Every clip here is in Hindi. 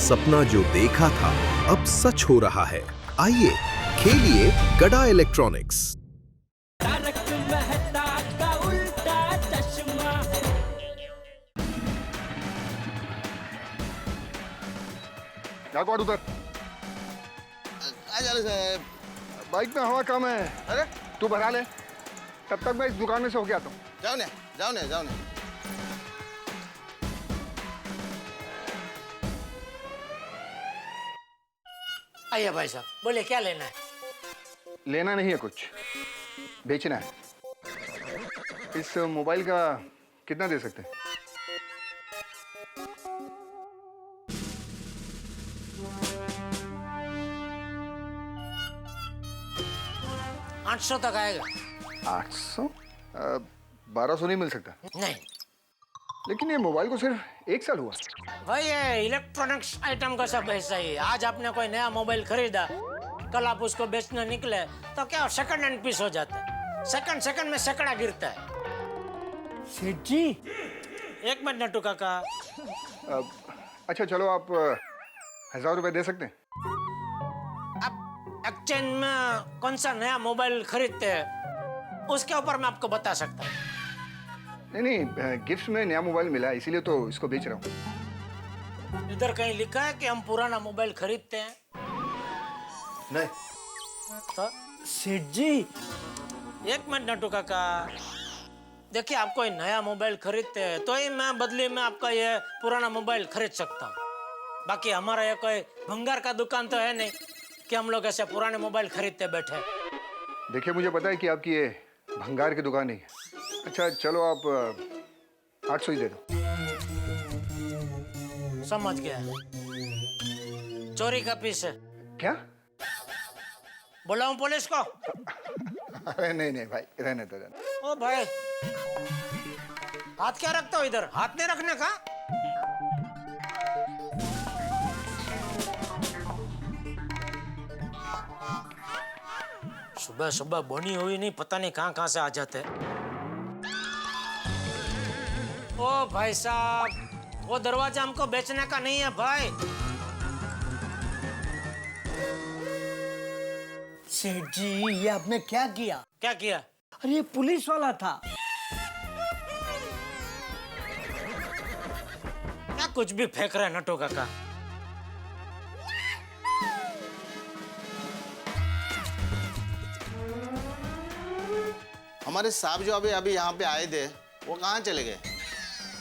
सपना जो देखा था अब सच हो रहा है। आइए खेलिए गड़ा इलेक्ट्रॉनिक्स। तारक मेहता का उल्टा चश्मा। गायकवाड़ उधर। काय झालं साहेब? बाइक में हवा कम है, अरे तू भरा ले, तब तक मैं इस दुकान में से होके आता हूँ। जाओ ना जाओ ना जाओ ना। आइए भाई साहब, बोले क्या लेना है? लेना नहीं है कुछ, बेचना है। इस मोबाइल का कितना दे सकते हैं? आठ सौ तक आएगा। 800? 1200 नहीं मिल सकता। नहीं लेकिन ये मोबाइल को सिर्फ 1 साल हुआ। भाई, ये इलेक्ट्रॉनिक्स आइटम का सब ऐसा ही है। आज आपने कोई नया मोबाइल खरीदा, कल आप उसको बेचने निकले तो क्या सेकंड हैंड पीस हो जाता है। सेकंड में सैकड़ा गिरता है। सेठ जी, एक मिनट नटू काका। अच्छा चलो, आप 1000 रुपए दे सकते हैं? आप एक्सचेंज में कौन सा नया मोबाइल खरीदते हैं उसके ऊपर मैं आपको बता सकता हूँ। नहीं, गिफ्ट में नया मोबाइल मिला है, इसीलिए तो इसको बेच रहा हूँ। इधर कहीं लिखा है कि हम पुराना मोबाइल खरीदते हैं? नहीं तो सेठ जी, एक मिनट नटू काका। देखिए, आप कोई नया मोबाइल खरीदते हैं तो ही मैं बदले में आपका ये पुराना मोबाइल खरीद सकता हूँ। बाकी हमारा ये कोई भंगार का दुकान तो है नहीं कि हम लोग ऐसे पुराने मोबाइल खरीदते बैठे। देखिए, मुझे पता है कि आपकी ये भंगार की दुकान नहीं है। अच्छा चलो, आप 800 ही दे दो। समझ गया, चोरी का पीस है। क्या? बुलाऊं पुलिस को? अरे नहीं भाई, रहने दो। ओ भाई, हाथ क्या रखते हो इधर? हाथ नहीं रखने का। सुबह सुबह बनी हुई नहीं, पता नहीं कहां से आ जाते हैं। ओ भाई साहब, वो दरवाजा हमको बेचने का नहीं है भाई। सेठ जी, ये आपने क्या किया? क्या किया? अरे ये पुलिस वाला था। क्या कुछ भी फेंक रहा है नटो काका? हमारे साहब जो अभी अभी यहाँ पे आए थे वो कहाँ चले गए?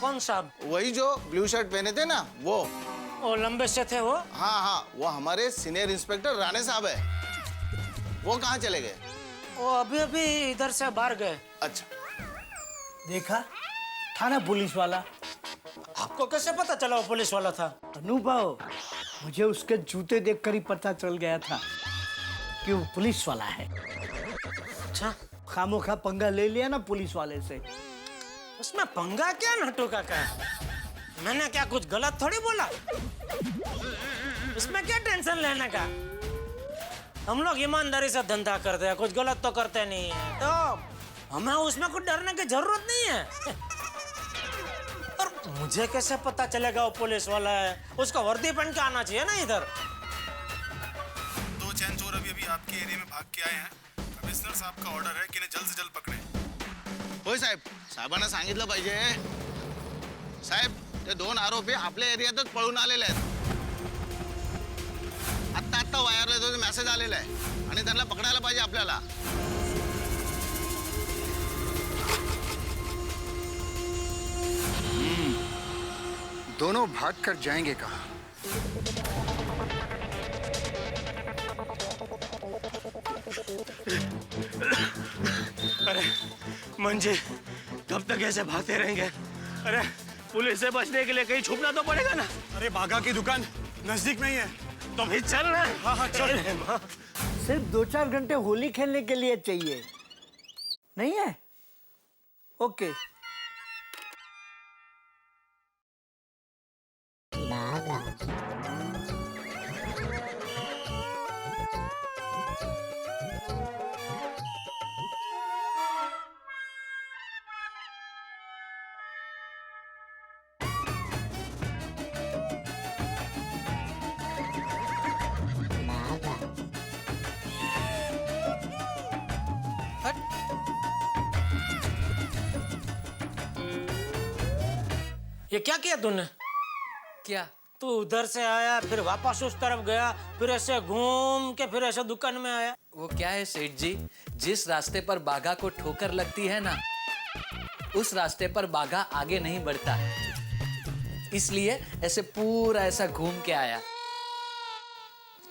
कौन साहब? वही जो ब्लू शर्ट पहने थे ना वो। लंबे से थे वो। हाँ, वो हमारे सीनियर इंस्पेक्टर राणे साहब है। वो कहाँ चले गए? वो अभी अभी इधर से बाहर गए। अच्छा, देखा था ना पुलिस वाला। आपको कैसे पता चला वो पुलिस वाला था? अनुभव, मुझे उसके जूते देखकर ही पता चल गया था कि वो पुलिस वाला है। अच्छा, खामोखा पंगा ले लिया ना पुलिस वाले से। उसमें पंगा क्या नटू काका? मैंने क्या कुछ गलत थोड़ी बोला? उसमें क्या टेंशन लेने का? हम लोग ईमानदारी से धंधा करते हैं, कुछ गलत तो करते नहीं है, तो हमें उसमें कुछ डरने की जरूरत नहीं है। और मुझे कैसे पता चलेगा वो पुलिस वाला है? उसका वर्दी पहन के आना चाहिए ना इधर। 2 चैन चोर अभी आपके एरिया में भाग के आए हैं। कमिश्नर साहब का ऑर्डर है कि इन्हें जल्द से जल्द पकड़े। होय साहेब, साहेबांना सांगितलं पाहिजे। साहेब, ते 2 आरोपी आपल्या एरियातच पळून आलेले आहेत। आत्ता वायरला मेसेज आलेला आहे आणि त्यांना पकडायला पाहिजे आपल्याला। दोनों भाग कर जाएंगे कहाँ? अरे मंजी, कब तक ऐसे भागते रहेंगे? अरे पुलिस से बचने के लिए कहीं छुपना तो पड़ेगा ना। अरे बागा की दुकान नजदीक में ही है। तो फिर चल ना। हाँ चल। सिर्फ 2-4 घंटे होली खेलने के लिए चाहिए, नहीं है? ओके। ये क्या किया तूने? क्या? तू उधर से आया, फिर वापस उस तरफ गया, फिर ऐसे घूम के फिर ऐसे दुकान में आया। वो क्या है सेठ जी, जिस रास्ते पर बाघा को ठोकर लगती है ना, उस रास्ते पर बाघा आगे नहीं बढ़ता, इसलिए ऐसे पूरा ऐसा घूम के आया।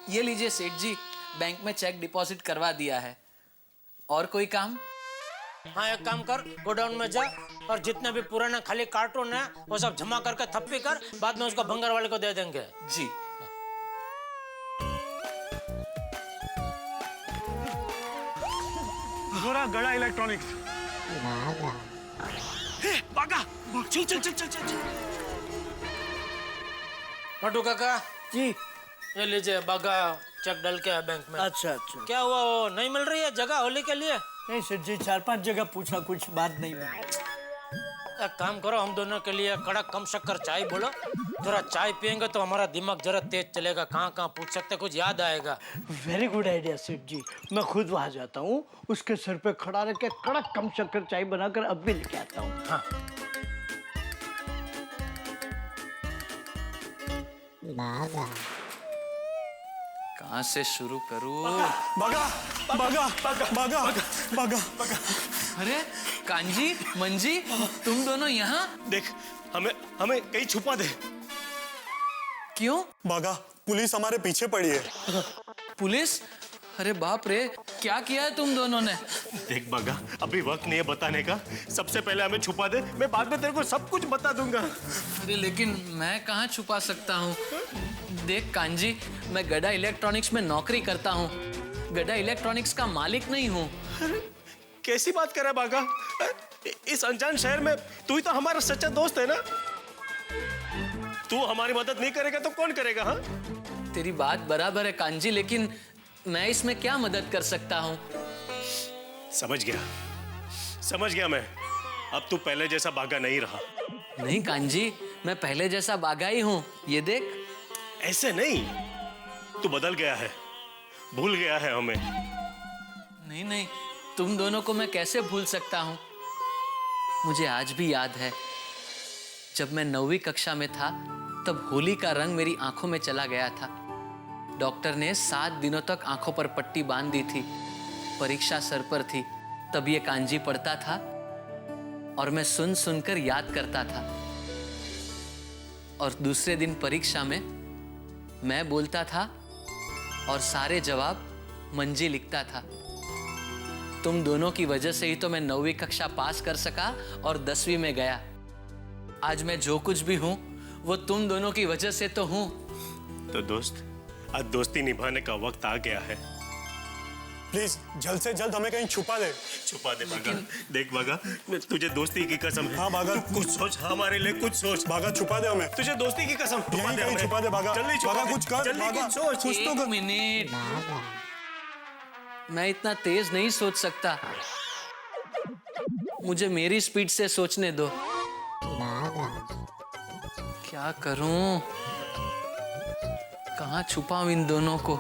ये लीजिए सेठ जी, बैंक में चेक डिपॉजिट करवा दिया है। और कोई काम? हाँ, एक काम कर, गोडाउन में जा और जितने भी पुराने खाली कार्टून है वो सब जमा करके थप्पी कर, बाद में उसको भंगार वाले को दे देंगे। जी। जोरा गड़ा इलेक्ट्रॉनिक्स। बागा, चल चल चल चल चल। मटू काका, जी। ये लीजिए, बागा चेक डल के है बैंक में। अच्छा अच्छा। क्या हुआ, वो नहीं मिल रही है जगह होली के लिए? नहीं सेठ जी, 4-5 जगह पूछा, कुछ बात नहीं बनी। एक काम करो, हम दोनों के लिए कड़क कम शक्कर चाय बोलो। जरा चाय पियेंगे तो हमारा दिमाग जरा तेज चलेगा, कहाँ कहाँ पूछ सकते, कुछ याद आएगा। वेरी गुड आइडिया सेठ जी, मैं खुद वहां जाता हूँ, उसके सर पे खड़ा रह के कड़क कम शक्कर चाय बनाकर अब भी लेके आता हूँ। हाँ। कहाँ से शुरू करूँ? बागा बागा बागा बागा बागा। अरे कांजी, मंजी, तुम दोनों यहाँ? देख, हमें हमें कहीं छुपा दे। क्यों? बागा, पुलिस हमारे पीछे पड़ी है। पुलिस? अरे बाप रे, क्या किया है तुम दोनों ने? देख बागा, अभी वक्त नहीं है बताने का। सबसे पहले हमें छुपा दे, मैं बाद में तेरे को सब कुछ बता दूंगा। अरे लेकिन मैं कहाँ छुपा सकता हूँ? देख कांजी, मैं गड़ा इलेक्ट्रॉनिक्स में नौकरी करता हूँ, गड़ा इलेक्ट्रॉनिक्स का मालिक नहीं हूँ। कैसी बात कर रहा है बागा? इस अनजान शहर में तू ही तो हमारा सच्चा दोस्त है ना। तू हमारी मदद नहीं करेगा तो कौन करेगा? हाँ, तेरी बात बराबर है कांजी, लेकिन मैं इसमें क्या मदद कर सकता हूँ? समझ गया मैं। अब तू पहले जैसा बागा नहीं रहा। नहीं कांजी, मैं पहले जैसा बागा ही हूँ, ये देख। ऐसे नहीं, तू बदल गया है, भूल गया है हमें। नहीं नहीं, तुम दोनों को मैं कैसे भूल सकता हूँ? मुझे आज भी याद है, जब मैं 9वीं कक्षा में था, तब होली का रंग मेरी आंखों में चला गया था। डॉक्टर ने 7 दिनों तक आंखों पर पट्टी बांध दी थी। परीक्षा सर पर थी, तब ये कांजी पढ़ता था और मैं सुन सुनकर याद करता था। और दूसरे दिन परीक्षा में मैं बोलता था और सारे जवाब मंजी लिखता था। तुम दोनों की वजह से ही तो मैं 9वीं कक्षा पास कर सका और 10वीं में गया। आज मैं जो कुछ भी हूं, वो तुम दोनों की वजह से तो हूं। तो दोस्त, आज दोस्ती निभाने का वक्त आ गया है। प्लीज जल्द से जल्द हमें कहीं छुपा दे। छुपा दे बागा। देख बागा, तुझे दोस्ती की कसम है। हाँ बागा, कुछ सोच, हमारे लिए कुछ सोच। बागा छुपा दे हमें। तुझे दोस्ती की कसम, यहीं कहीं छुपा दे बागा। जल्दी छुपा बागा दे। कुछ कर, जल्दी बागा कुछ सोच। कुछ तो एक कर। मिनट, मैं इतना तेज नहीं सोच सकता, मुझे मेरी स्पीड से सोचने दो। क्या करूं, कहाँ छुपाऊं इन दोनों को?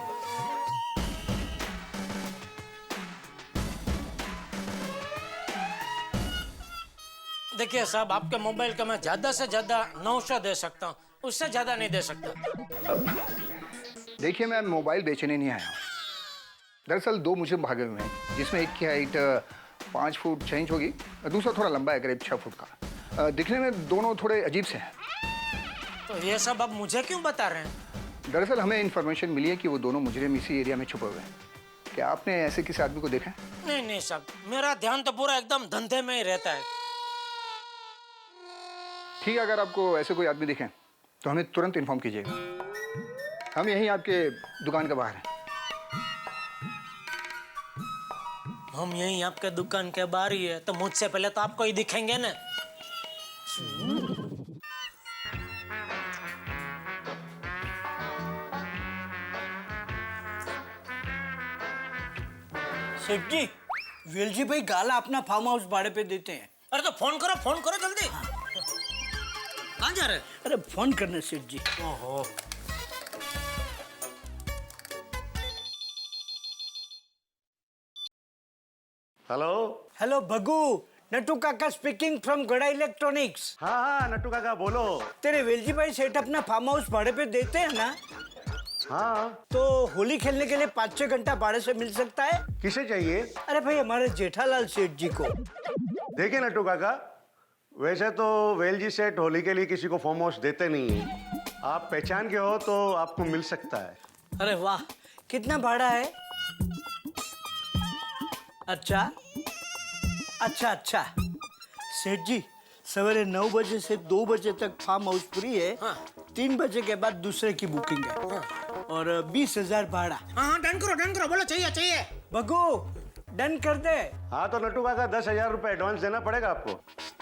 देखिए साहब, आपके मोबाइल का मैं ज्यादा से ज्यादा 900 दे सकता हूँ, उससे ज्यादा नहीं दे सकता। देखिए, मैं मोबाइल बेचने नहीं आया हूँ। दरअसल 2 मुझे भागे हुए हैं, जिसमें एक की हाइट 5 फुट 6 इंच होगी, दूसरा थोड़ा लंबा है, करीब 6 फुट का। दिखने में दोनों थोड़े अजीब से हैं। तो ये सब अब मुझे क्यों बता रहे हैं? दरअसल हमें इन्फॉर्मेशन मिली है कि वो दोनों मुजरिम इसी एरिया में छुपे हुए हैं। क्या आपने ऐसे किसी आदमी को देखा है? नहीं नहीं साहब, मेरा ध्यान तो पूरा एकदम धंधे में ही रहता है। ठीक है, अगर आपको ऐसे कोई आदमी दिखे तो हमें तुरंत इन्फॉर्म कीजिएगा। हम यहीं आपके दुकान के बाहर हैं। हम यहीं आपके दुकान के बाहर ही है, तो मुझसे पहले तो आपको ही दिखेंगे ना। सेठ जी, वेलजी भाई गाला अपना फार्म हाउस भाड़े पे देते हैं। अरे तो फोन करो जल्दी। कहाँ जा रहे? अरे फोन करने सेठ जी। ओहो, हेलो। हेलो भगू, नटू काका स्पीकिंग फ्रॉम गड़ा इलेक्ट्रॉनिक्स। हाँ हाँ नट्टू काका बोलो। तेरे वेलजी भाई सेठ अपना फार्म हाउस भाड़े पे देते हैं ना? हाँ। तो होली खेलने के लिए 5-6 घंटा भाड़े से मिल सकता है? किसे चाहिए? अरे भाई हमारे जेठालाल सेठ जी को। देखिए नट्टू काका, वैसे तो वेलजी सेठ होली के लिए किसी को फार्म हाउस देते नहीं है। आप पहचान के हो तो आपको मिल सकता है। अरे वाह, कितना भाड़ा है? अच्छा अच्छा अच्छा सेठ जी, सवेरे 9 बजे से 2 बजे तक फार्म हाउस फ्री है। हाँ। 3 बजे के बाद दूसरे की बुकिंग है। हाँ। और 20,000 भाड़ा। हाँ डन करो बोलो चाहिए चाहिए। बगू डन कर दे। हाँ तो नट्टू काका 10,000 रुपए एडवांस देना पड़ेगा आपको।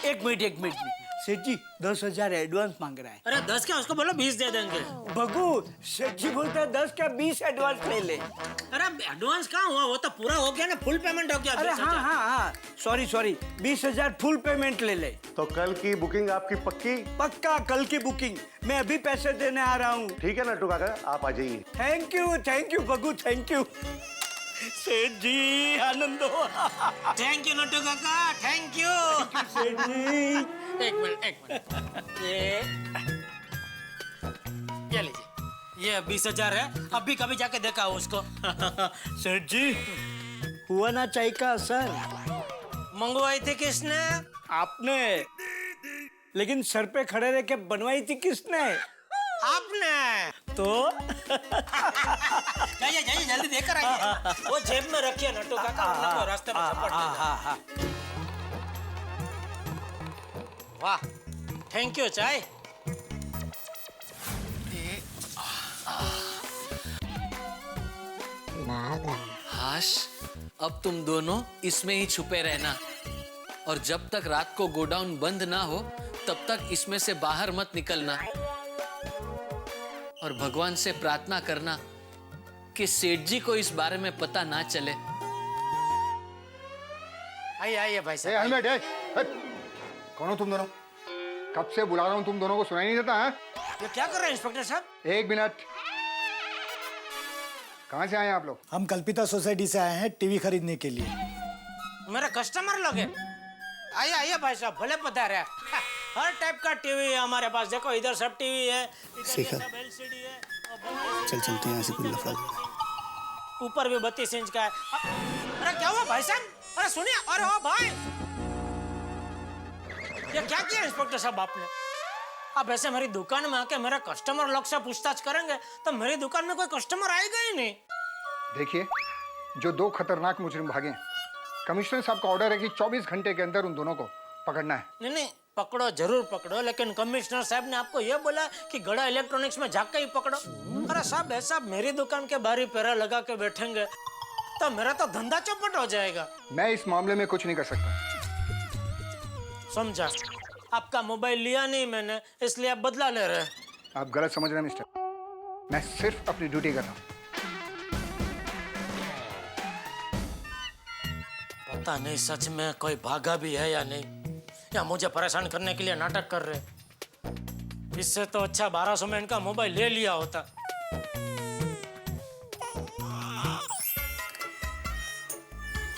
एक मिनट सेठ जी 10,000 एडवांस मांग रहा है। अरे 10 क्या, उसको बोलो 20 दे देंगे। बगू सेठ जी बोलते हैं 10 क्या 20 एडवांस ले ले। अरे एडवांस कहाँ हुआ, वो तो पूरा हो गया ना, फुल पेमेंट हो गया। अरे 20,000। हाँ सॉरी 20,000 फुल पेमेंट ले ले। तो कल की बुकिंग आपकी पक्की? पक्का कल की बुकिंग। मैं अभी पैसे देने आ रहा हूँ। ठीक है नट्टू काका, आप आ जाइए। Thank you Bagu, thank you. सेठ जी आनंद हो। थैंक यू नट्टू काका, थैंक यू। सेठ जी एक मिनट ये लीजिए, ये 20,000 है। अभी कभी जाके देखा हो उसको। सेठ जी हुआ ना चाय का असर? मंगवाई थी किसने? आपने। लेकिन सर पे खड़े रह के बनवाई थी किसने? आपने। तो जाइए जल्दी देकर आइए। वो जेब में रखिए नट्टू काका, वरना कोई रास्ते में झपट ना जाए। वाह थैंक यू चाय। हाश, अब तुम दोनों इसमें ही छुपे रहना और जब तक रात को गोडाउन बंद ना हो तब तक इसमें से बाहर मत निकलना और भगवान से प्रार्थना करना कि सेठ जी को इस बारे में पता ना चले। आइए भाई साहब। हेलमेट है। कौन हो तुम दोनों? कब से बुला रहा हूँ, तुम दोनों को सुनाई नहीं देता है? ये क्या कर रहे हैं इंस्पेक्टर साहब? एक मिनट, कहाँ से आए हैं आप लोग? हम कल्पिता सोसाइटी से आए हैं टीवी खरीदने के लिए। मेरे कस्टमर लोग हैं। आइए भाई साहब, भले पधारे। हर टाइप का टीवी है हमारे पास। देखो इधर सब टीवी है, शिखर। सब LCD है और चल चलते हैं, यहाँ से कोई लफड़ा। ऊपर भी 32 इंच का है। अरे क्या हुआ भाई साहब? अरे सुनिए, अरे ओ भाई, ये क्या किया इंस्पेक्टर साहब आपने? अब ऐसे मेरी दुकान में आके मेरे कस्टमर लोग से पूछताछ करेंगे तो मेरी दुकान में कोई कस्टमर आएगा ही नहीं। देखिए, जो 2 खतरनाक मुजरिम भागे हैं, कमिश्नर साहब का ऑर्डर है कि 24 घंटे के अंदर उन दोनों को पकड़ना है। नहीं पकड़ो, जरूर पकड़ो, लेकिन कमिश्नर साहब ने आपको यह बोला कि गड़ा इलेक्ट्रॉनिक्स में जाके ही पकड़ो। अरे साहब, ऐसा मेरी दुकान के बाहर ही पैरा लगा के बैठेंगे तो मेरा तो धंधा चौपट हो जाएगा। मैं इस मामले में कुछ नहीं कर सकता। समझा? आपका मोबाइल लिया नहीं मैंने, इसलिए आप बदला ले रहे हैं। आप गलत समझ रहे हैं मिस्टर। मैं सिर्फ अपनी ड्यूटी कर रहा हूँ। पता नहीं सच में कोई भागा भी है या नहीं, या मुझे परेशान करने के लिए नाटक कर रहे। इससे तो अच्छा 1200 में इनका मोबाइल ले लिया होता।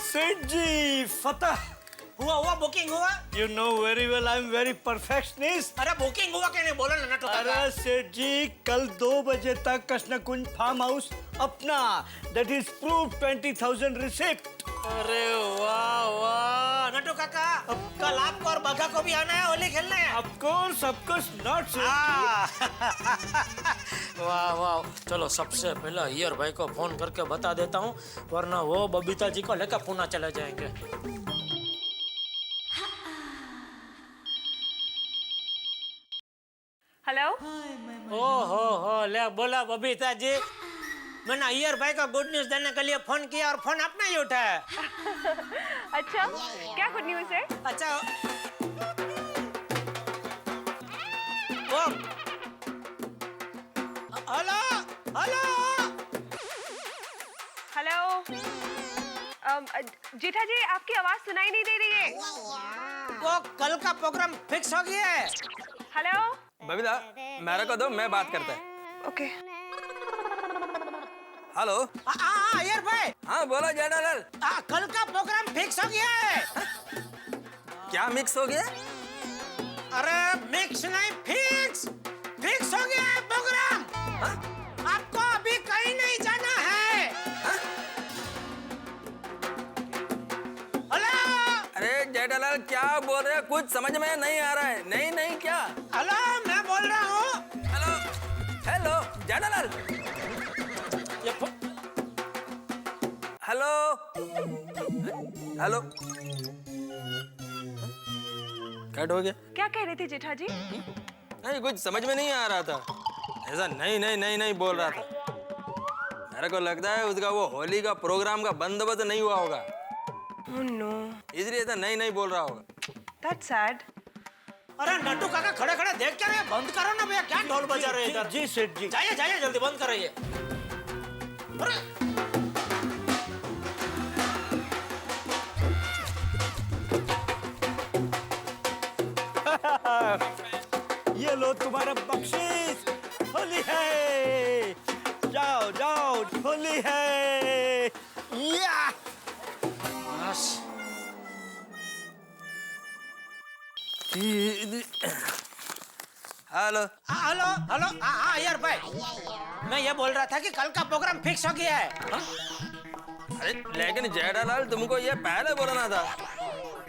सेठ जी फतह। हुआ बुकिंग हुआ? You know very well I'm very perfectionist। अरे बुकिंग हुआ कि नहीं, बोलो ना नटू काका। अरे सेठ जी, कल 2 बजे तक कृष्णकुंज फार्म हाउस अपना। That is proof 20,000 receipt। अरे वाह नटू काका, कल आपको और बगा को भी आना है होली खेलने। Of course not sir। वाह चलो, सबसे पहले हीयर भाई को फोन करके बता देता हूँ, वरना वो बबीता जी को लेकर पुणे चले जाएंगे। हेलो। ओहो ले बोला बबीता जी, मैंने अय्यर भाई का गुड न्यूज देने के लिए फोन किया और फोन अपना ही उठाया। अच्छा, क्या गुड न्यूज है? अच्छा वो हेलो जेठा जी, आपकी आवाज सुनाई नहीं दे रही है। वो कल का प्रोग्राम फिक्स हो गया है। हेलो बबीता, मेरे को दो, मैं बात करता है। ओके। हेलो। अय्यर भाई। हाँ बोलो जेठालाल। कल का प्रोग्राम फिक्स हो गया है। क्या मिक्स हो गया? अरे मिक्स नहीं, फिक्स फिक्स हो गया है प्रोग्राम। हाँ? आपको अभी कहीं नहीं जाना है। हाँ? हेलो। अरे जेठालाल क्या बोल रहे हो? कुछ समझ में नहीं आ रहा है। नहीं नहीं क्या? हेलो, मैं बोल रहा हूँ। Hello hello Jethalal. Hello hello. Cut हो गया। क्या कह रहे थे जेठा जी? नहीं कुछ समझ में नहीं आ रहा था। ऐसा नहीं नहीं नहीं नहीं बोल रहा था। मेरे को लगता है उसका वो होली का प्रोग्राम का बंदोबस्त नहीं हुआ होगा। Oh no. इसलिए ऐसा नहीं नहीं बोल रहा होगा। That's sad. अरे नट्टू काका खड़े खड़े देख क्या रहे हैं? बंद करो ना भैया, क्या ढोल बजा रहे हैं इधर? जी सेठ जी। जाइए जाइए जल्दी बंद करिए। अरे ये लो तुम्हारा बख्शीश, होली है। जाओ जाओ, होली है। या बस। Hello hello hello. हाँ यार भाई, मैं ये बोल रहा था कि कल का प्रोग्राम फिक्स हो गया है। हाँ? अरे लेकिन जेठालाल तुमको ये पहले बोलना था।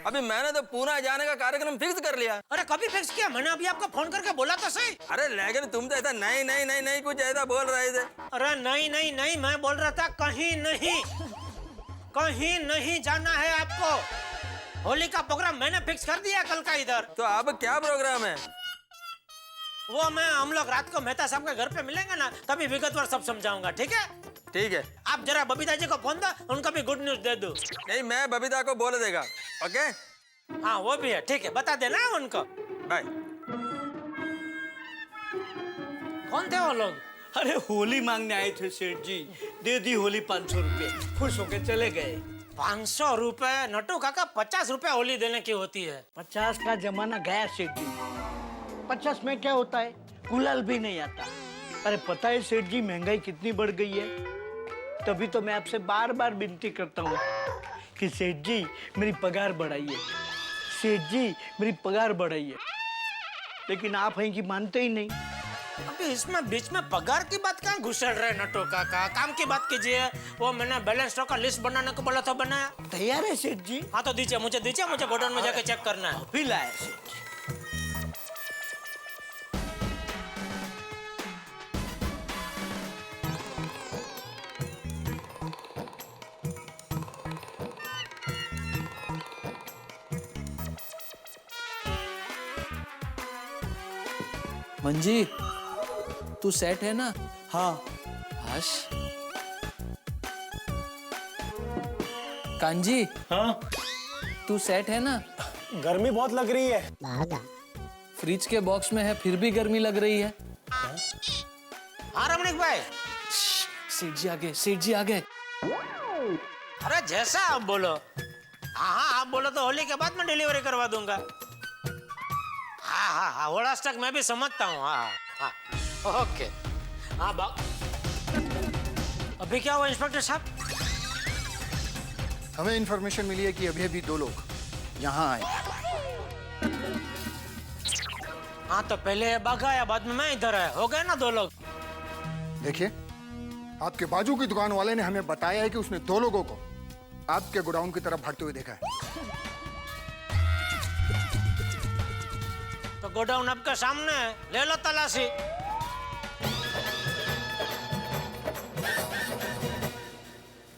अभी मैंने तो पूना जाने का कार्यक्रम फिक्स कर लिया। अरे कभी फिक्स किया? मैंने अभी आपको फोन करके बोला तो सही। अरे लेकिन तुम तो ऐसा नहीं नहीं नहीं नहीं कुछ ऐसा बोल रहे थे। अरे नहीं नहीं नहीं, मैं बोल रहा था कहीं नहीं, कहीं नहीं जाना है आपको। होली का प्रोग्राम मैंने फिक्स कर दिया कल का इधर। तो अब क्या प्रोग्राम है? वो हम लोग रात को मेहता साहब के घर पे मिलेंगे ना, तभी विगतवार सब समझाऊंगा, ठीक है? ठीक है। आप जरा बबीता जी को फोन दो, उनको भी गुड न्यूज दे दो। नहीं मैं बबीता को बोल देगा। ओके हाँ वो भी है, ठीक है, बता देना उनको। बाय। कौन थे वो लोग? अरे होली मांगने आए थे सेठ जी, दे दी होली 500 रुपए, खुश होके चले गए। 500 रुपए? नट्टू काका 50 रुपए होली देने की होती है। 50 का जमाना गया सेठ जी। 50 में क्या होता है, गुलाल भी नहीं आता। अरे पता है सेठ जी महंगाई कितनी बढ़ गई है। तभी तो मैं आपसे बार बार विनती करता हूँ कि सेठ जी मेरी पगार बढ़ाइए, सेठ जी मेरी पगार बढ़ाइए। लेकिन आप हैं कि मानते ही नहीं। अभी इसमें बीच में पगार की बात कहाँ घुसड़ रहे नट्टू काका? काम की बात कीजिए। वो मैंने बैलेंस स्टॉक का लिस्ट बनाने को बोला था, बनाया? तैयार है सेठ जी? हाँ तो दीजिए, मुझे गोडाउन में जाके चेक करना है। अभी लाया सेठ जी। मंजी तू सेट है ना? हाँ। हश। कांजी हाँ। तू सेट है ना? गर्मी बहुत लग रही है। फ्रिज के बॉक्स में है फिर भी गर्मी लग रही है। हाँ रमणीक भाई। सेठ जी आगे, सेठ जी आगे। अरे जैसा आप बोलो। हाँ आप बोलो तो होली के बाद मैं डिलीवरी करवा दूंगा। हाँ होड़ा स्टॉक मैं भी समझता हूँ। हाँ ओके। हाँ अभी क्या हुआ इंस्पेक्टर साहब? हमें इन्फॉर्मेशन मिली है कि अभी 2 लोग यहाँ आए। हाँ तो पहले बाघा या बाद में मैं इधर आया, हो गए ना 2 लोग। देखिए, आपके बाजू की दुकान वाले ने हमें बताया है कि उसने 2 लोगों को आपके गोडाउन की तरफ भागते हुए देखा है। तो गोडाउन आपके सामने है, ले लो तलाशी।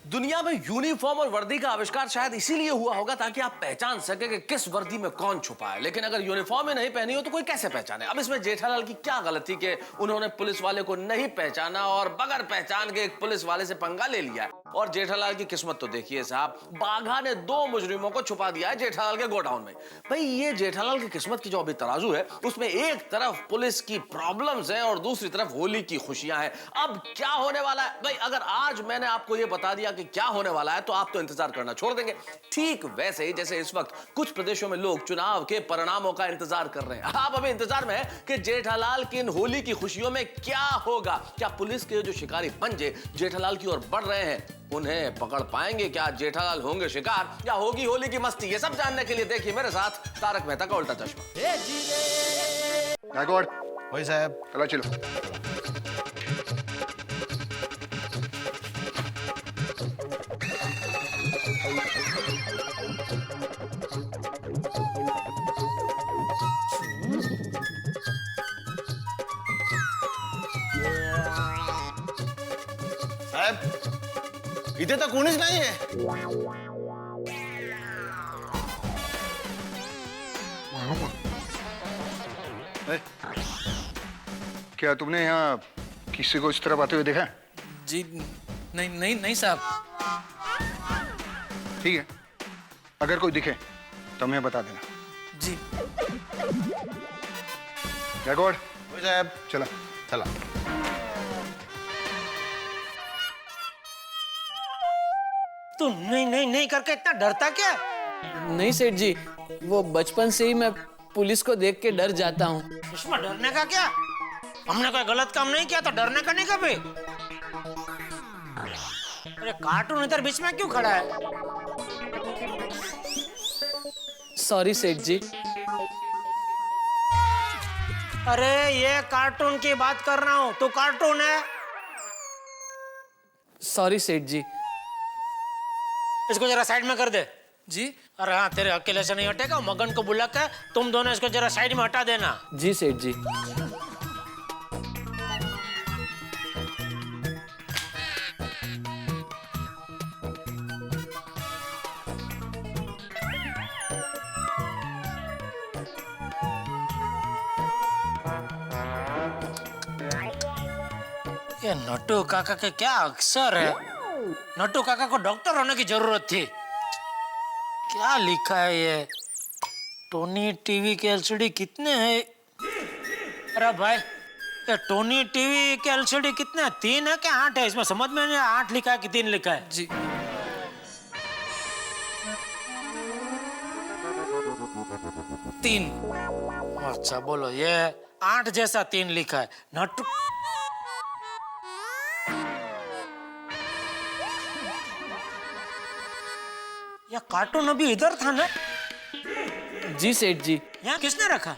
दुनिया में यूनिफॉर्म और वर्दी का आविष्कार शायद इसीलिए हुआ होगा ताकि आप पहचान सके कि किस वर्दी में कौन छुपा है। लेकिन अगर यूनिफॉर्म ही नहीं पहनी हो तो कोई कैसे पहचाने? अब इसमें जेठालाल की क्या गलती कि उन्होंने पुलिस वाले को नहीं पहचाना और बगैर पहचान के एक पुलिस वाले से पंगा ले लिया। और जेठालाल की किस्मत तो देखिए साहब, बाघा ने 2 मुजरिमों को छुपा दिया है जेठालाल के गोडाउन में। भाई ये जेठालाल की किस्मत की जो अभी तराजू है उसमें एक तरफ पुलिस की प्रॉब्लम्स हैं और दूसरी तरफ होली की खुशियां हैं। अब क्या होने वाला है भाई? अगर आज मैंने आपको ये बता दिया कि क्या होने वाला है तो आप तो इंतजार करना छोड़ देंगे। ठीक वैसे ही जैसे इस वक्त कुछ प्रदेशों में लोग चुनाव के परिणामों का इंतजार कर रहे हैं। आप अभी इंतजार में है कि जेठालाल की इन होली की खुशियों में क्या होगा। क्या पुलिस के जो शिकारी पंजे जेठालाल की ओर बढ़ रहे हैं उन्हें पकड़ पाएंगे? क्या जेठालाल होंगे शिकार या होगी होली की मस्ती? ये सब जानने के लिए देखिए मेरे साथ तारक मेहता का उल्टा चश्मा। गायकवाड़, वही साहब। चलो चलो। साहेब इथे तर कोणीच नाहीये. क्या तुमने यहाँ किसी को इस तरफ आते हुए देखा है? जी नहीं नहीं नहीं साहब। ठीक है, अगर कोई दिखे तो हमें बता देना। जी। गायकवाड़, वही साहेब। चला चला। तू नहीं नहीं नहीं करके इतना डरता क्या? नहीं सेठ जी, वो बचपन से ही मैं पुलिस को देख के डर जाता हूँ। इसमें डरने का क्या? हमने कोई गलत काम नहीं किया तो डरने का नहीं कभी। अरे कार्टून इधर बीच में क्यों खड़ा है? सॉरी सेठ जी। अरे ये कार्टून की बात कर रहा हूँ, तू कार्टून है। सॉरी सेठ जी। इसको जरा साइड में कर दे। जी। अरे हाँ, तेरे अकेले से नहीं हटेगा, मगन को बुला के तुम दोनों इसको जरा साइड में हटा देना। जी सेठ जी। ये नट्टू काका के क्या अक्षर है? नट्टू काका को डॉक्टर होने की जरूरत थी। क्या लिखा है ये? टोनी टीवी के एलसीडी कितने हैं? अरे भाई, ये टोनी टीवी के एलसीडी कितने हैं? 3 है क्या 8 है? इसमें समझ में नहीं, 8 लिखा है कि 3 लिखा है? जी। 3। अच्छा बोलो, ये 8 जैसा 3 लिखा है। नट्टू ये कार्टून अभी इधर था ना? जी सेठ जी। यहाँ किसने रखा?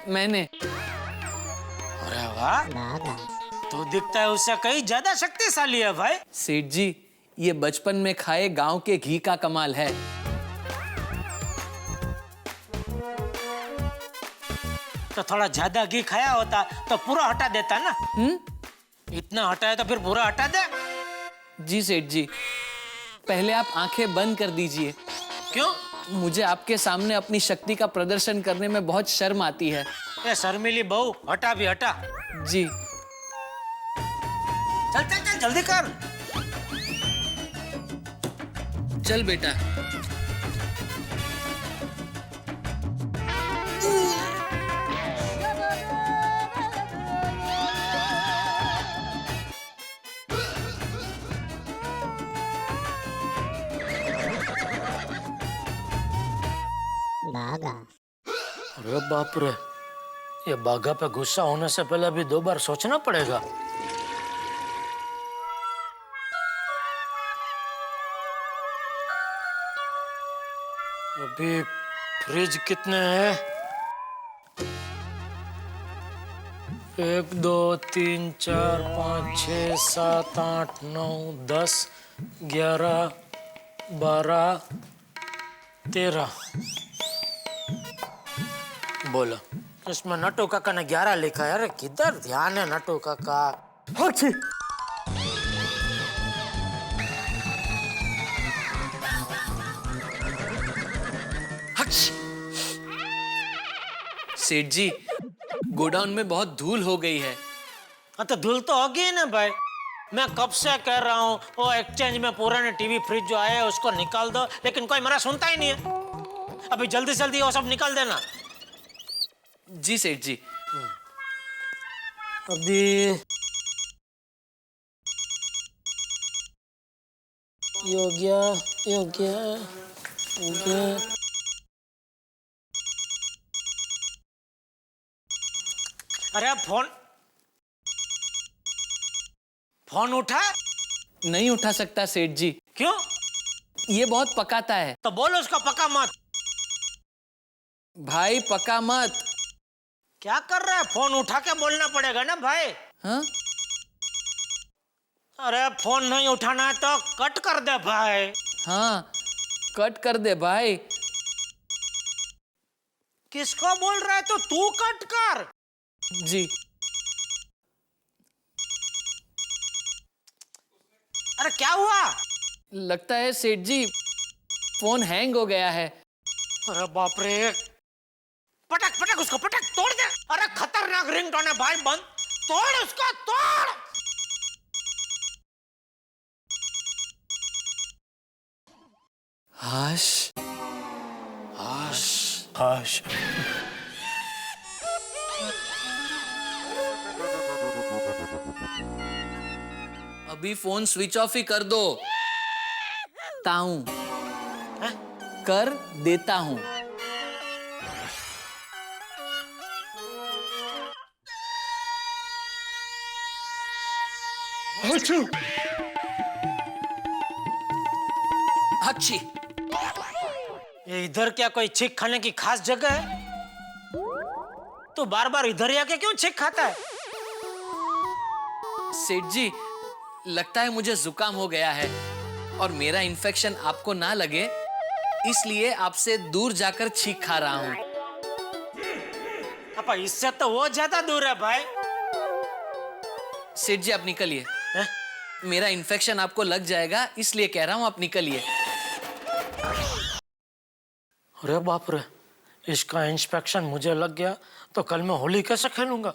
मैंने। अरे वाह, तो दिखता है उससे कहीं ज्यादा शक्तिशाली है भाई। सेठ जी, ये बचपन में खाए गांव के घी का कमाल है। तो थोड़ा ज्यादा घी खाया होता तो पूरा हटा देता ना। इतना हटाया तो फिर पूरा हटा दे। जी सेठ जी, पहले आप आंखें बंद कर दीजिए। क्यों? मुझे आपके सामने अपनी शक्ति का प्रदर्शन करने में बहुत शर्म आती है। ये शर्मिली बहू, हटा भी हटा। जी। चल चल चल, जल्दी कर। चल बेटा। अरे बाप रे, ये बाघा पे गुस्सा होने से पहले अभी 2 बार सोचना पड़ेगा। अभी फ्रिज कितने हैं? 1 2 3 4 5 6 7 8 9 10 11 12 13। बोलो, इसमें नट्टू काका ने 11 लिखा है। अरे किधर ध्यान है नट्टू काका? सेठ जी, गोडाउन में बहुत धूल हो गई है। हाँ तो धूल तो होगी ना भाई। मैं कब से कह रहा हूँ वो एक्सचेंज में पुराने टीवी फ्रिज जो आए उसको निकाल दो, लेकिन कोई मेरा सुनता ही नहीं है। अभी जल्दी से जल्दी वो सब निकाल देना। जी सेठ जी। अभी ये हो गया, ये हो गया, हो गया। अरे फोन उठा? नहीं उठा सकता सेठ जी। क्यों? ये बहुत पकाता है। तो बोलो उसका पका मत। भाई पका मत। क्या कर रहा है? फोन उठा के बोलना पड़ेगा ना भाई। हाँ? अरे फोन नहीं उठाना है तो कट कर दे भाई। हाँ कट कर दे भाई। किसको बोल रहा है? तो तू कट कर। जी। अरे क्या हुआ? लगता है सेठ जी फोन हैंग हो गया है। अरे बाप रे, पटक पटक उसको, पटक, तोड़ दे। अरे खतरनाक रिंगटोन है भाई, बंद, तोड़ उसको, तोड़। हाश हाश हाश। अभी फोन स्विच ऑफ ही कर दो। ताऊं कर देता हूं। अच्छी। ये इधर क्या कोई छिक खाने की खास जगह है? तो बार बार इधर ही आके क्यों छिक खाता है? सेठ जी लगता है मुझे जुकाम हो गया है और मेरा इन्फेक्शन आपको ना लगे इसलिए आपसे दूर जाकर छींक खा रहा हूं। अपा इससे तो वो ज्यादा दूर है भाई। सेठ जी आप निकलिए। मेरा इन्फेक्शन आपको लग जाएगा इसलिए कह रहा हूं, आप निकलिए। अरे बाप रे, इसका इंस्पेक्शन मुझे लग गया तो कल मैं होली कैसे खेलूंगा?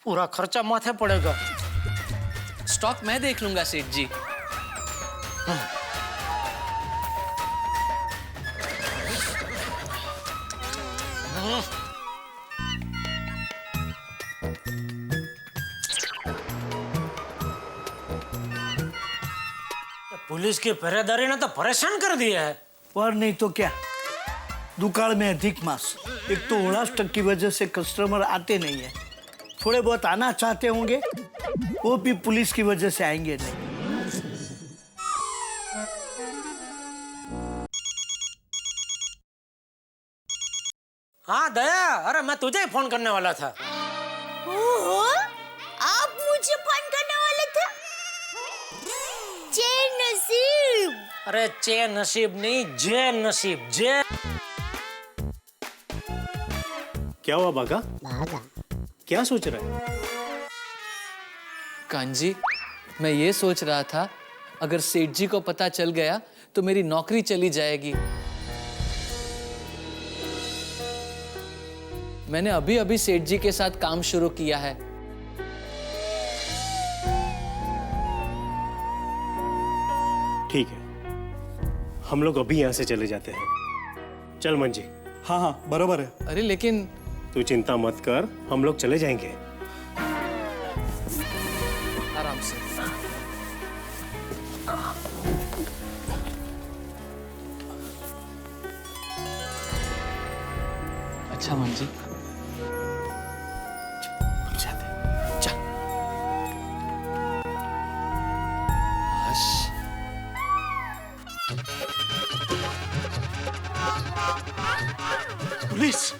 पूरा खर्चा माथे पड़ेगा। स्टॉक मैं देख लूंगा सेठ जी। पुलिस की पहरेदारी ने तो परेशान कर दिया है। और नहीं तो क्या, दुकान में अधिक मांस। एक तो उड़ास्टक की वजह से कस्टमर आते नहीं है, थोड़े बहुत आना चाहते होंगे वो भी पुलिस की वजह से आएंगे नहीं। हाँ दया, अरे मैं तुझे ही फोन करने वाला था। ओहो, आप मुझे फोन करने वाले थे? जे नसीब। अरे चे नसीब नहीं, जे नसीब, जे। क्या हुआ बागा? बागा क्या सोच रहा है? कांजी मैं ये सोच रहा था अगर सेठ जी को पता चल गया तो मेरी नौकरी चली जाएगी। मैंने अभी अभी सेठ जी के साथ काम शुरू किया है। ठीक है, हम लोग अभी यहाँ से चले जाते हैं। चल मंजी। हाँ हाँ बरोबर है। अरे लेकिन तू चिंता मत कर, हम लोग चले जाएंगे। आराम से। अच्छा मंजी पुलिस।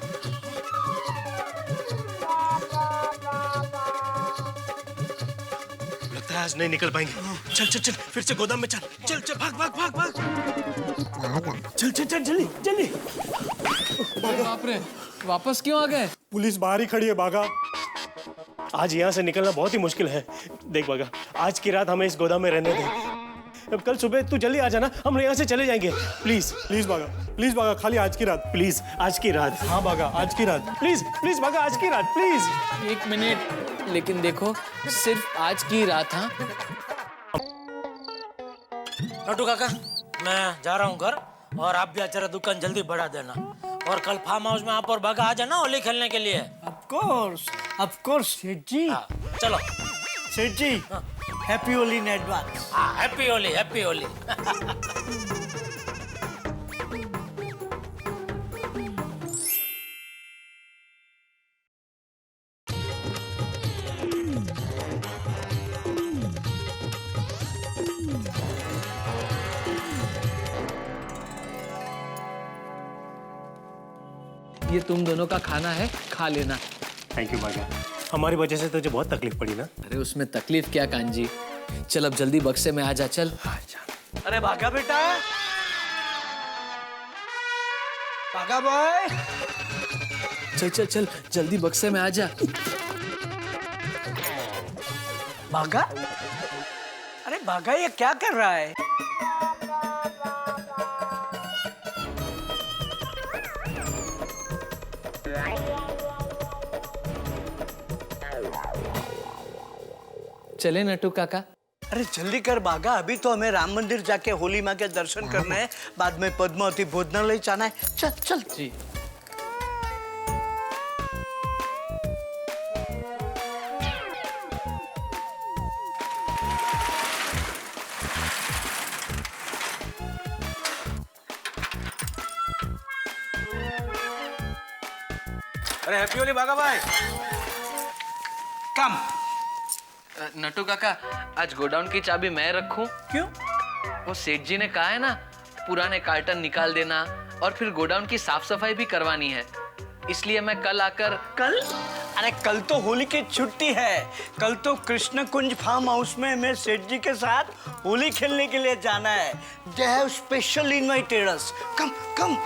लगता है आज नहीं निकल पाएंगे। चल चल चल, फिर से गोदाम में चल। चल चल, भाग भाग भाग भाग। चल चल चल, जल्दी जल्दी। बाप रे, वापस क्यों आ गए? पुलिस बाहर ही खड़ी है बागा। आज यहाँ से निकलना बहुत ही मुश्किल है। देख बागा, आज की रात हमें इस गोदाम में रहने दे। अब कल सुबह तू जल्दी आ जाना, हम यहाँ से चले जाएंगे। प्लीज प्लीज बागा, प्लीज बागा, खाली आज की रात, प्लीज आज की रात। हाँ बागा, आज की रात। प्लीज प्लीज बागा, आज की रात प्लीज। एक मिनट, लेकिन देखो सिर्फ आज की रात। हाँ नटू काका, मैं जा रहा हूँ घर, और आप भी जरा दुकान जल्दी बढ़ा देना। और कल फार्म हाउस में आप और बागा आ जाना होली खेलने के लिए। ऑफ कोर्स सेठ जी। चलो सेठ जी। हाँ। Happy Holi in advance. हाँ, हैप्पी होली, हैप्पी होली। ये तुम दोनों का खाना है, खा लेना। थैंक यू बागा, हमारी वजह से तुझे बहुत तकलीफ पड़ी ना। अरे उसमें तकलीफ क्या कांजी, चल अब जल्दी बक्से में आ जा। चल अरे भागा बेटा, भागा बॉय। चल चल चल, जल्दी बक्से में आ जा। भागा? अरे भागा, ये क्या कर रहा है? चले नटू काका। अरे जल्दी कर भागा, अभी तो हमें राम मंदिर जाके होली माँ के दर्शन करना है, बाद में पद्मावती भोजनालय जाना है। चल चल जी। अरे हैप्पी होली बागा भाई। कम। नटू काका, आज गोडाउन की चाबी मैं रखूं? क्यों? वो सेठ जी ने कहा है ना, पुराने कार्टन निकाल देना और फिर गोडाउन की साफ सफाई भी करवानी है, इसलिए मैं कल आकर। कल? अरे कल तो होली की छुट्टी है, कल तो कृष्ण कुंज फार्म हाउस में हमें सेठ जी के साथ होली खेलने के लिए जाना है। They have special invited us. Come come.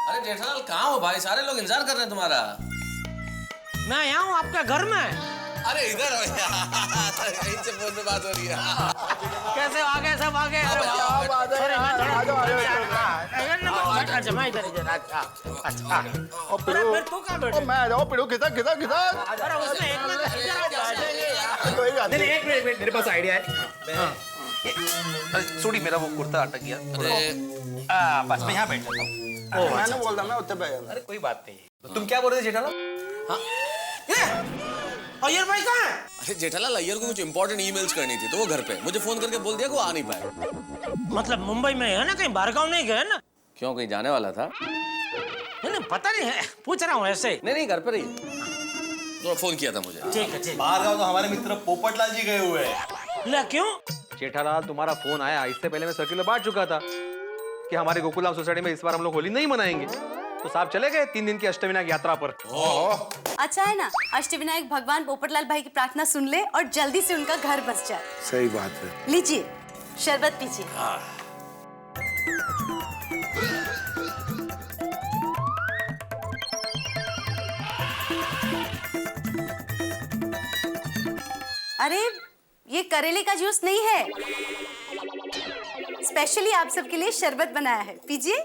अरे जेठालाल कहाँ हो भाई, सारे लोग इंतजार कर रहे हैं तुम्हारा। मैं यहाँ हूँ आपके घर में। अरे इधर हो यार, यहीं से फोन पे बात हो रही है। कैसे आ गए सब? आ गए? अरे सॉरी, मैं थोड़ा अच्छा, मैं इधर इधर। अच्छा अरे फिर तू कहाँ बैठे? मैं आ जाऊँ, पिड़ू खिसक खिसक खिसक। अरे उसमें एक मिनट इधर आ जाएंगे। कोई बात नहीं, एक मिनट, मेरे पास आइडिया है। सॉरी, मेरा वो कुर्ता अटक गया। बस मैं यहाँ बैठ जाता हूँ। मैंने बोल रहा मैं उत्तर पे। अरे कोई बात नहीं। तुम क्या बोल रहे थे जेठालाल? हाँ अय्यर भाई कहाँ है? अरे जेठालाल, अय्यर को कुछ इंपॉर्टेंट ईमेल्स करनी थी तो वो घर पे, मुझे फोन करके बोल दिया कि वो आ नहीं पाए। मतलब मुंबई में है ना, कहीं बाहर नहीं गए ना? क्यों, कहीं जाने वाला था? नहीं पता नहीं है, पूछ रहा हूँ ऐसे। नहीं घर पर ही तो फोन किया था मुझे। ठीक है ठीक। बाहर गाँव तो हमारे मित्र पोपटलाल जी गए हुए हैं। ला क्यों? जेठालाल, तुम्हारा फोन आया, इससे पहले मैं सर्कुलर बांट चुका था कि हमारे गोकुलधाम सोसाइटी में इस बार हम लोग होली नहीं मनाएंगे, तो साहब चले गए 3 दिन की अष्टविनायक यात्रा पर। अच्छा है ना, अष्टविनायक भगवान पोपटलाल भाई की प्रार्थना सुन ले और जल्दी से उनका घर बस जाए। सही बात है। लीजिए शरबत पीजिए। अरे ये करेले का जूस नहीं है, स्पेशली आप सबके लिए शरबत बनाया है, पीजिए।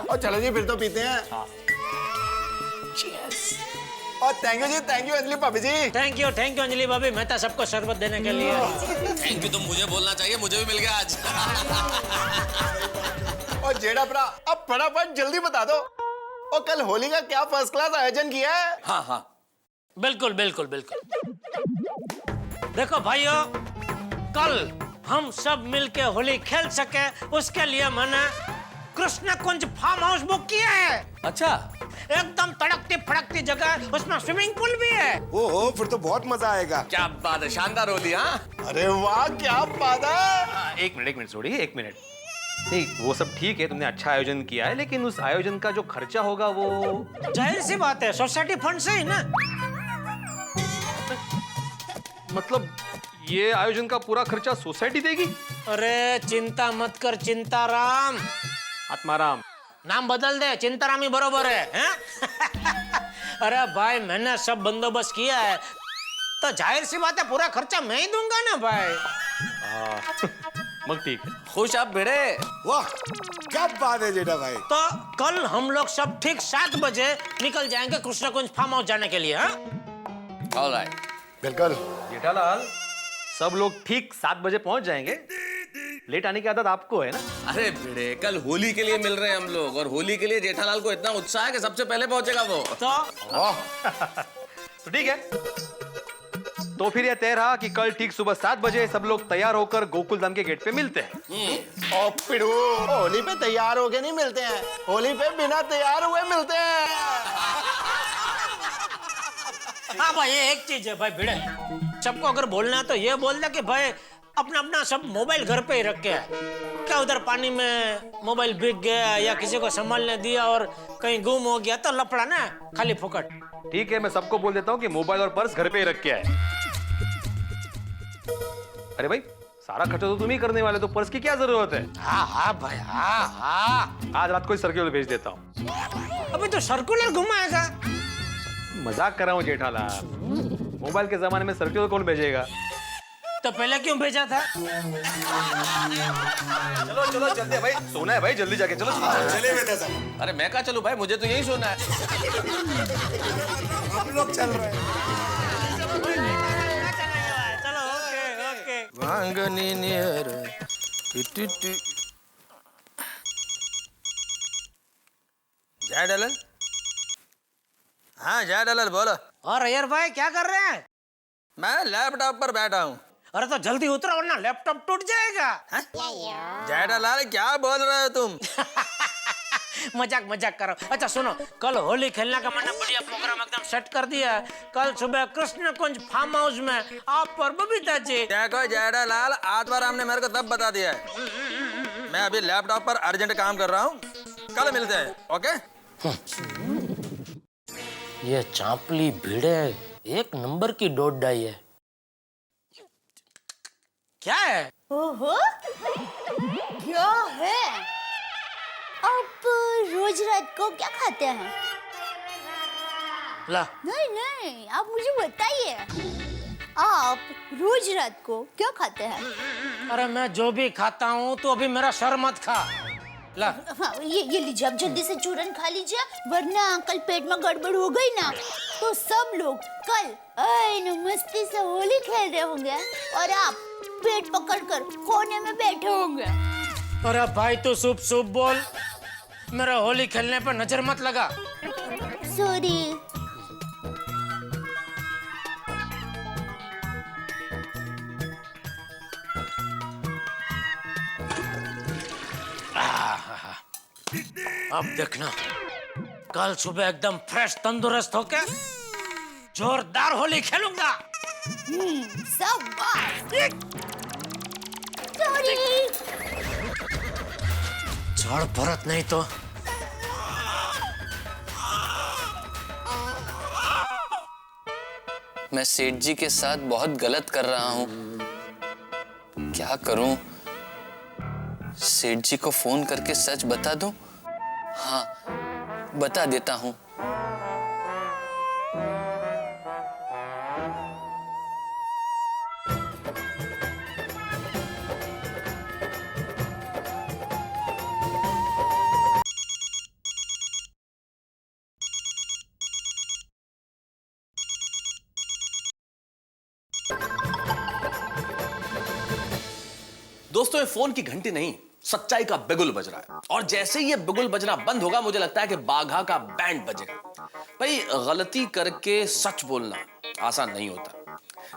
और चलो जी, फिर तो पीते हैं। और थैंक यू अंजलि भाभी जी। थैंक यू अंजलि भाभी, मैं था सबको शरबत देने के लिए। थैंक यू तो मुझे बोलना चाहिए, मुझे भी मिल गया आज। और जेड़ा भरा, अब फटाफट जल्दी बता दो, और कल होली का क्या फर्स्ट क्लास आयोजन किया है? हाँ बिल्कुल बिल्कुल बिल्कुल। देखो भाइयों, कल हम सब मिलके होली खेल सके उसके लिए मैंने कृष्ण कुंज फार्म हाउस बुक किया है। अच्छा, एकदम तड़कती फड़कती जगह, उसमें स्विमिंग पूल भी है। ओहो, फिर तो बहुत मजा आएगा। क्या बात है, शानदार होली। हाँ अरे वाह, क्या बात है। एक मिनट छोड़िए, एक मिनट। नहीं, वो सब ठीक है, तुमने अच्छा आयोजन किया है, लेकिन उस आयोजन का जो खर्चा होगा वो जाहिर सी बात है, सोसाइटी फंड से ही ना। मतलब ये आयोजन का पूरा खर्चा सोसाइटी देगी? अरे चिंता मत कर चिंताराम। आत्माराम नाम बदल दे, चिंताराम ही बरोबर है। अरे भाई, मैंने सब बंदोबस्त किया है, तो जाहिर सी बात है पूरा खर्चा मैं ही दूंगा ना भाई। मग ठीक है। खुश आप भिड़े। वाह, क्या बात है जेठा भाई। तो कल हम लोग सब ठीक 7 बजे निकल जाएंगे कृष्ण कुंज फार्म हाउस जाने के लिए। ऑलराइट, बिल्कुल। जेठालाल, सब लोग ठीक 7 बजे पहुंच जाएंगे, लेट आने की आदत आपको है ना। अरे भिड़े, कल होली के लिए मिल रहे हैं हम लोग, और होली के लिए जेठालाल को इतना उत्साह है कि सबसे पहले पहुंचेगा वो। तो ठीक है, तो फिर यह तय रहा कि कल ठीक सुबह 7 बजे सब लोग तैयार होकर गोकुल धाम के गेट पे मिलते हैं। ओ पिड़ू, होली पे तैयार होके नहीं मिलते हैं, होली पे बिना तैयार हुए मिलते हैं। हाँ भाई, ये एक चीज है भाई भिड़े, सबको अगर बोलना है तो ये बोल दे कि भाई अपना अपना सब मोबाइल घर पे ही रख के है। क्या उधर पानी में मोबाइल भीग गया या किसी को संभालने दिया और कहीं गुम हो गया तो लफड़ा ना, खाली फुकट। ठीक है, मैं सबको बोल देता हूँ कि मोबाइल और पर्स घर पे ही रख के आए। अरे भाई, सारा खर्चा तो तुम ही करने वाले, तो पर्स की क्या जरूरत है? हाँ हाँ भाई, हाँ हाँ। आज रात को सर्कुलर भेज देता हूँ। अभी तो सर्कुलर घुमाएगा? मजाक कर रहा हूँ जेठालाल, मोबाइल के जमाने में सर्कुलर कौन भेजेगा? तो पहले क्यों भेजा था? चलो चलो जल्दी भाई, सोना है भाई, जल्दी जाके चलो। चलिए बेटा साहब। अरे मैं कहाँ चलूं भाई, मुझे तो यही सोना है। हम लोग चल रहे हैं। चलो ओके ओके। वांगनी नियर जय डलन। हाँ जय डलन, बोलो। और अय्यर भाई क्या कर रहे हैं? मैं लैपटॉप पर बैठा हूँ। अरे तो जल्दी उतरो वरना लैपटॉप टूट जाएगा। जय डलाल, क्या बोल रहे हो तुम? मजाक मजाक करो। अच्छा सुनो, कल होली खेलने का मैंने बढ़िया प्रोग्राम एकदम सेट कर दिया है। कल सुबह कृष्ण कुंज फार्म हाउस में आप और बबीता जी। देखो जय डलाल, आज बार आपने मेरे को तब बता दिया है। मैं अभी लैपटॉप पर अर्जेंट काम कर रहा हूँ, कल मिलते हैं, ओके? ये चांपली भिड़े एक नंबर की डोडाई है। क्या है? ओहो, क्या है? आप रोज रात को क्या खाते हैं? ला। नहीं, आप मुझे बताइए, आप रोज रात को क्या खाते हैं? अरे मैं जो भी खाता हूँ तो अभी मेरा सर मत खा। ला। हाँ, ये लीजिए, आप जल्दी से चूरन खा लीजिए, वरना कल पेट में गड़बड़ हो गई ना तो सब लोग कल मस्ती से होली खेल रहे होंगे और आप पेट पकड़कर कोने में बैठे होंगे। अरे भाई तू शुभ शुभ बोल, मेरा होली खेलने पर नजर मत लगा। सॉरी। अब देखना, कल सुबह एकदम फ्रेश तंदुरुस्त होके जोरदार होली खेलूंगा। सॉरी। झड़ भरत नहीं तो। मैं सेठ जी के साथ बहुत गलत कर रहा हूँ। क्या करूं? सेठ जी को फोन करके सच बता दूं? हाँ, बता देता हूँ। दोस्तों, ये फोन की घंटी नहीं, सच्चाई का बिगुल बज रहा है, और जैसे ही ये बिगुल बजना बंद होगा मुझे लगता है कि बाघा का बैंड बजेगा। भाई, गलती करके सच बोलना आसान नहीं होता,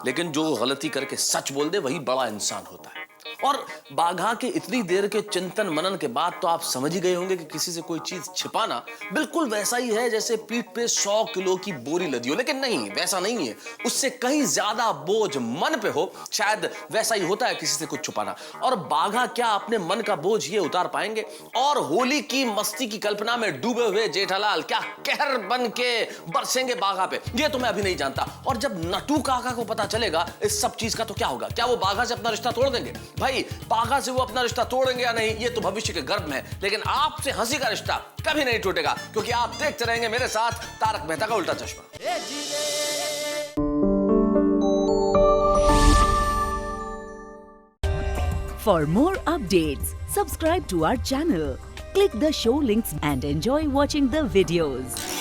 लेकिन जो गलती करके सच बोल दे वही बड़ा इंसान होता है। और बाघा के इतनी देर के चिंतन मनन के बाद तो आप समझ ही गए होंगे कि किसी से कोई चीज छिपाना बिल्कुल वैसा ही है जैसे पीठ पे 100 किलो की बोरी लदी हो। लेकिन नहीं, वैसा नहीं है, उससे कहीं ज्यादा बोझ मन पे हो, शायद वैसा ही होता है किसी से कुछ छुपाना। और बाघा क्या अपने मन का बोझ ये उतार पाएंगे? और होली की मस्ती की कल्पना में डूबे हुए जेठालाल क्या कहर बन के बरसेंगे बाघा पे, ये तो मैं अभी नहीं जानता। और जब नटू काका को पता चलेगा इस सब चीज का तो क्या होगा? क्या वो बाघा से अपना रिश्ता तोड़ देंगे? भाई, बाघा से वो अपना रिश्ता तोड़ेंगे या नहीं, ये तो भविष्य के गर्भ में है, लेकिन आपसे हंसी का रिश्ता कभी नहीं टूटेगा, क्योंकि आप देखते रहेंगे मेरे साथ तारक मेहता का उल्टा चश्मा। For more updates, subscribe to our channel, click the show links and enjoy watching the videos.